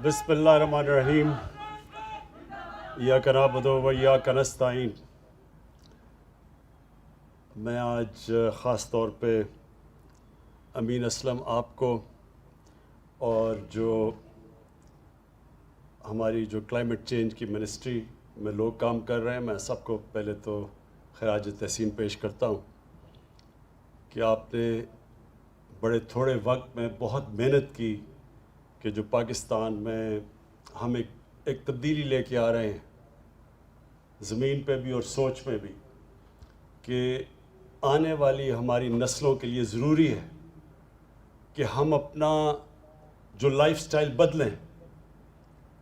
بسم اللہ الرحمن الرحیم ایاک نعبد و ایاک نستعین۔ میں آج خاص طور پہ امین اسلم آپ کو اور جو ہماری جو کلائمیٹ چینج کی منسٹری میں لوگ کام کر رہے ہیں، میں سب کو پہلے تو خراج تحسین پیش کرتا ہوں کہ آپ نے بڑے تھوڑے وقت میں بہت محنت کی کہ جو پاکستان میں ہم ایک تبدیلی لے کے آ رہے ہیں، زمین پہ بھی اور سوچ میں بھی، کہ آنے والی ہماری نسلوں کے لیے ضروری ہے کہ ہم اپنا جو لائف سٹائل بدلیں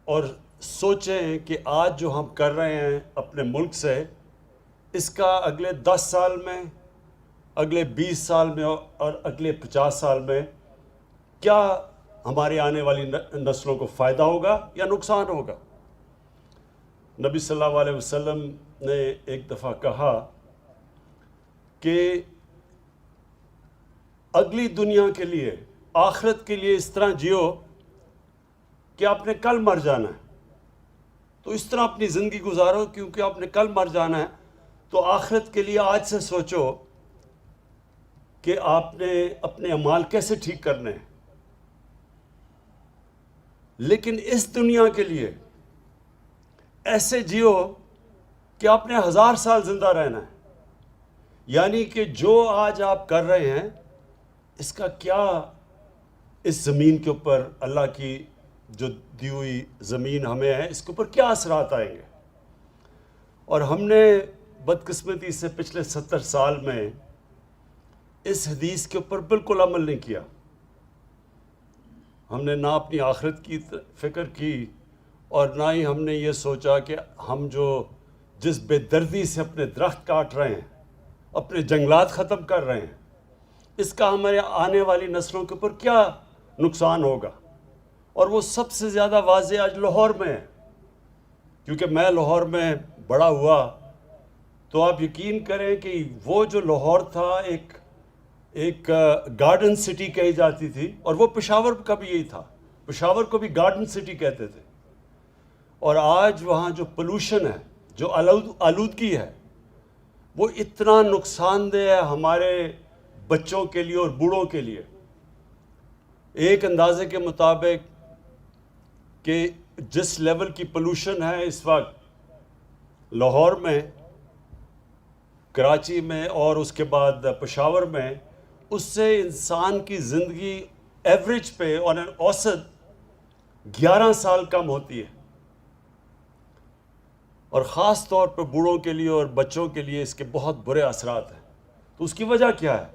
اور سوچیں کہ آج جو ہم کر رہے ہیں اپنے ملک سے، اس کا اگلے 10 سال میں، اگلے 20 سال میں اور اگلے 50 سال میں کیا ہمارے آنے والی نسلوں کو فائدہ ہوگا یا نقصان ہوگا۔ نبی صلی اللہ علیہ وسلم نے ایک دفعہ کہا کہ اگلی دنیا کے لیے، آخرت کے لیے اس طرح جیو کہ آپ نے کل مر جانا ہے، تو اس طرح اپنی زندگی گزارو کیونکہ آپ نے کل مر جانا ہے، تو آخرت کے لیے آج سے سوچو کہ آپ نے اپنے اعمال کیسے ٹھیک کرنے ہیں۔ لیکن اس دنیا کے لیے ایسے جیو کہ آپ نے 1000 سال زندہ رہنا ہے، یعنی کہ جو آج آپ کر رہے ہیں اس کا کیا اس زمین کے اوپر، اللہ کی جو دی ہوئی زمین ہمیں ہے، اس کے اوپر کیا اثرات آئیں گے۔ اور ہم نے بدقسمتی سے پچھلے 70 سال میں اس حدیث کے اوپر بالکل عمل نہیں کیا۔ ہم نے نہ اپنی آخرت کی فکر کی اور نہ ہی ہم نے یہ سوچا کہ ہم جس بے دردی سے اپنے درخت کاٹ رہے ہیں، اپنے جنگلات ختم کر رہے ہیں، اس کا ہمارے آنے والی نسلوں کے اوپر کیا نقصان ہوگا۔ اور وہ سب سے زیادہ واضح آج لاہور میں ہے، کیونکہ میں لاہور میں بڑا ہوا، تو آپ یقین کریں کہ وہ جو لاہور تھا ایک گارڈن سٹی کہی جاتی تھی، اور وہ پشاور کا بھی یہی تھا، پشاور کو بھی گارڈن سٹی کہتے تھے۔ اور آج وہاں جو پولوشن ہے، جو آلودگی ہے، وہ اتنا نقصان دہ ہے ہمارے بچوں کے لیے اور بوڑھوں کے لیے۔ ایک اندازے کے مطابق کہ جس لیول کی پولوشن ہے اس وقت لاہور میں، کراچی میں اور اس کے بعد پشاور میں، اس سے انسان کی زندگی ایوریج پہ اور اوسط 11 سال کم ہوتی ہے، اور خاص طور پہ بوڑھوں کے لیے اور بچوں کے لیے اس کے بہت برے اثرات ہیں۔ تو اس کی وجہ کیا ہے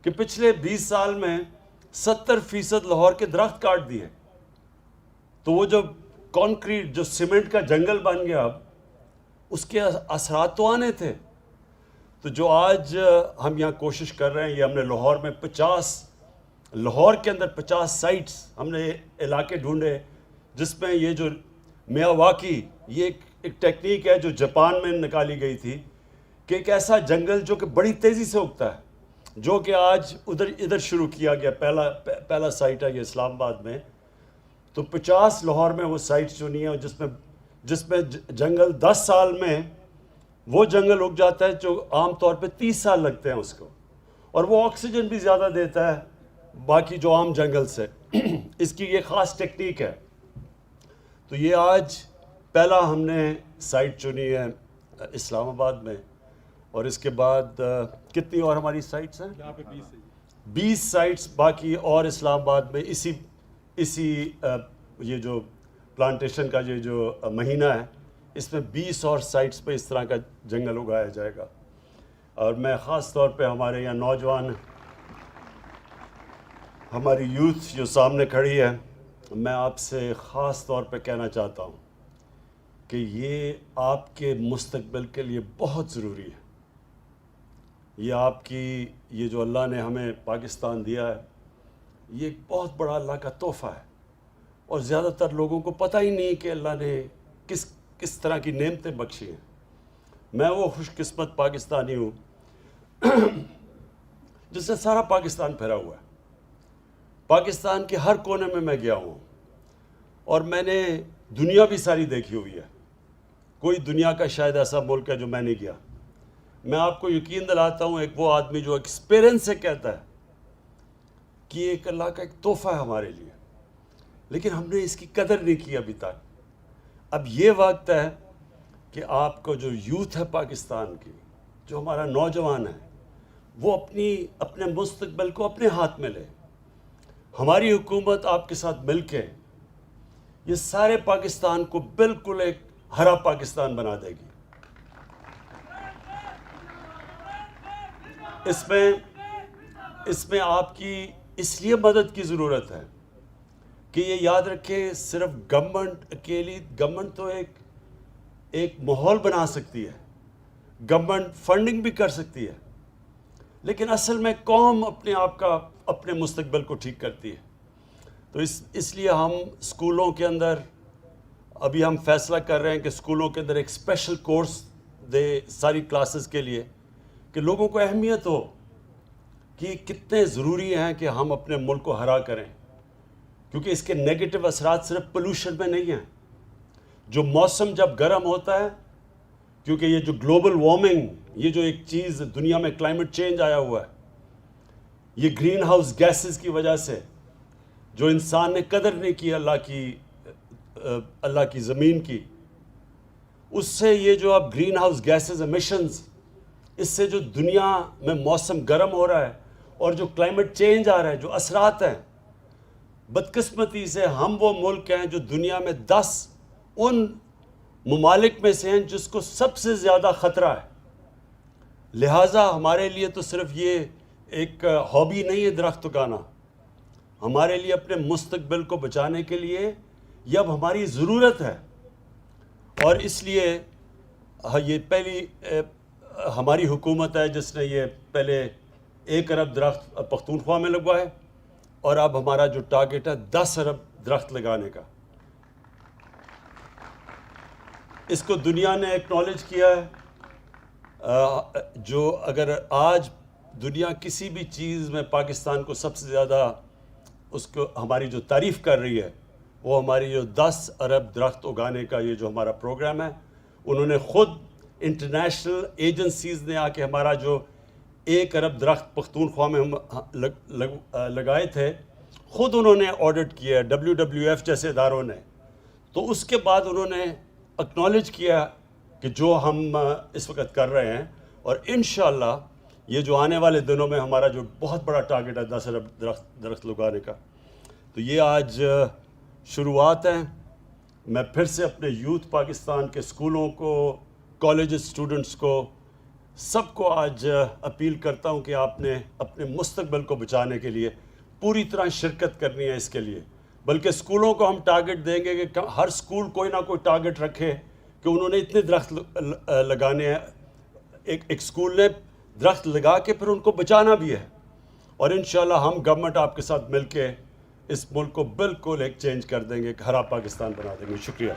کہ پچھلے 20 سال میں 70% لاہور کے درخت کاٹ دیے، تو وہ جو کانکریٹ، جو سیمنٹ کا جنگل بن گیا، اب اس کے اثرات تو آنے تھے۔ تو جو آج ہم یہاں کوشش کر رہے ہیں، یہ ہم نے لاہور میں لاہور کے اندر 50 سائٹس ہم نے علاقے ڈھونڈے، جس میں یہ جو میاواکی، یہ ایک ٹیکنیک ہے جو جاپان میں نکالی گئی تھی، کہ ایک ایسا جنگل جو کہ بڑی تیزی سے اگتا ہے، جو کہ آج ادھر شروع کیا گیا، پہلا سائٹ ہے یہ اسلام آباد میں۔ تو 50 لاہور میں وہ سائٹس چنی ہیں، جس میں جنگل 10 سال میں وہ جنگل اگ جاتا ہے جو عام طور پہ 30 سال لگتے ہیں اس کو، اور وہ آکسیجن بھی زیادہ دیتا ہے باقی جو عام جنگل سے۔ اس کی یہ خاص ٹیکنیک ہے۔ تو یہ آج پہلا ہم نے سائٹ چنی ہے اسلام آباد میں، اور اس کے بعد کتنی اور ہماری سائٹس ہیں؟ 20 سائٹس باقی اور اسلام آباد میں اسی یہ جو پلانٹیشن کا یہ جو مہینہ ہے، اس میں 20 اور سائٹس پہ اس طرح کا جنگل اگایا جائے گا۔ اور میں خاص طور پہ ہمارے یہاں نوجوان، ہماری یوتھ جو سامنے کھڑی ہے، میں آپ سے خاص طور پہ کہنا چاہتا ہوں کہ یہ آپ کے مستقبل کے لیے بہت ضروری ہے۔ یہ آپ کی، یہ جو اللہ نے ہمیں پاکستان دیا ہے، یہ ایک بہت بڑا اللہ کا تحفہ ہے، اور زیادہ تر لوگوں کو پتہ ہی نہیں کہ اللہ نے کس طرح کی نعمتیں بخشی ہیں۔ میں وہ خوش قسمت پاکستانی ہوں جس سے سارا پاکستان پھیرا ہوا ہے۔ پاکستان کے ہر کونے میں گیا ہوں، اور میں نے دنیا بھی ساری دیکھی ہوئی ہے. کوئی دنیا کا شاید ایسا ملک ہے جو میں نہیں گیا. میں آپ کو یقین دلاتا ہوں، ایک وہ آدمی جو ایکسپیرینس سے کہتا ہے کہ یہ ایک اللہ کا ایک تحفہ ہے ہمارے لیے، لیکن ہم نے اس کی قدر نہیں کی ابھی تک. اب یہ وقت ہے کہ آپ کو جو یوتھ ہے پاکستان کی، جو ہمارا نوجوان ہے، وہ اپنے مستقبل کو اپنے ہاتھ میں لے. ہماری حکومت آپ کے ساتھ مل کے یہ سارے پاکستان کو بالکل ایک ہرا پاکستان بنا دے گی. اس میں آپ کی اس لیے مدد کی ضرورت ہے کہ یہ یاد رکھیں، صرف گورنمنٹ اکیلی، گورنمنٹ تو ایک ماحول بنا سکتی ہے، گورنمنٹ فنڈنگ بھی کر سکتی ہے، لیکن اصل میں قوم اپنے مستقبل کو ٹھیک کرتی ہے. تو اس لیے ہم اسکولوں کے اندر ابھی ہم فیصلہ کر رہے ہیں کہ اسکولوں کے اندر ایک اسپیشل کورس دے ساری کلاسز کے لیے، کہ لوگوں کو اہمیت ہو کہ کتنے ضروری ہیں کہ ہم اپنے ملک کو ہرا کریں، کیونکہ اس کے نیگیٹو اثرات صرف پولوشن میں نہیں ہیں. جو موسم جب گرم ہوتا ہے، کیونکہ یہ جو گلوبل وارمنگ، یہ جو ایک چیز دنیا میں کلائمیٹ چینج آیا ہوا ہے، یہ گرین ہاؤس گیسز کی وجہ سے جو انسان نے قدر نہیں کی اللہ کی زمین کی، اس سے یہ جو اب گرین ہاؤس گیسز ایمیشنز، اس سے جو دنیا میں موسم گرم ہو رہا ہے اور جو کلائمیٹ چینج آ رہا ہے، جو اثرات ہیں، بدقسمتی سے ہم وہ ملک ہیں جو دنیا میں 10 ان ممالک میں سے ہیں جس کو سب سے زیادہ خطرہ ہے. لہٰذا ہمارے لیے تو صرف یہ ایک ہابی نہیں ہے درخت اگانا، ہمارے لیے اپنے مستقبل کو بچانے کے لیے یہ اب ہماری ضرورت ہے. اور اس لیے یہ پہلی ہماری حکومت ہے جس نے یہ پہلے 1 ارب درخت پختونخوا میں لگوائے، اور اب ہمارا جو ٹارگٹ ہے 10 ارب درخت لگانے کا. اس کو دنیا نے ایکنالج کیا ہے. جو اگر آج دنیا کسی بھی چیز میں پاکستان کو سب سے زیادہ اس کو ہماری جو تعریف کر رہی ہے، وہ ہماری جو 10 ارب درخت اگانے کا یہ جو ہمارا پروگرام ہے. انہوں نے خود انٹرنیشنل ایجنسیز نے آ کے ہمارا جو 1 ارب درخت پختونخوا میں ہم لگائے تھے، خود انہوں نے آڈٹ کیا ہے، WWF جیسے اداروں نے. تو اس کے بعد انہوں نے اکنالج کیا کہ جو ہم اس وقت کر رہے ہیں، اور انشاءاللہ یہ جو آنے والے دنوں میں ہمارا جو بہت بڑا ٹارگٹ ہے 10 ارب درخت لگانے کا. تو یہ آج شروعات ہیں. میں پھر سے اپنے یوتھ پاکستان کے اسکولوں کو، کالج اسٹوڈنٹس کو، سب کو آج اپیل کرتا ہوں کہ آپ نے اپنے مستقبل کو بچانے کے لیے پوری طرح شرکت کرنی ہے اس کے لیے. بلکہ اسکولوں کو ہم ٹارگٹ دیں گے کہ ہر اسکول کوئی نہ کوئی ٹارگٹ رکھے کہ انہوں نے اتنے درخت لگانے ہیں. ایک اسکول نے درخت لگا کے پھر ان کو بچانا بھی ہے. اور انشاءاللہ ہم گورنمنٹ آپ کے ساتھ مل کے اس ملک کو بالکل ایک چینج کر دیں گے، ایک ہرا پاکستان بنا دیں گے. شکریہ.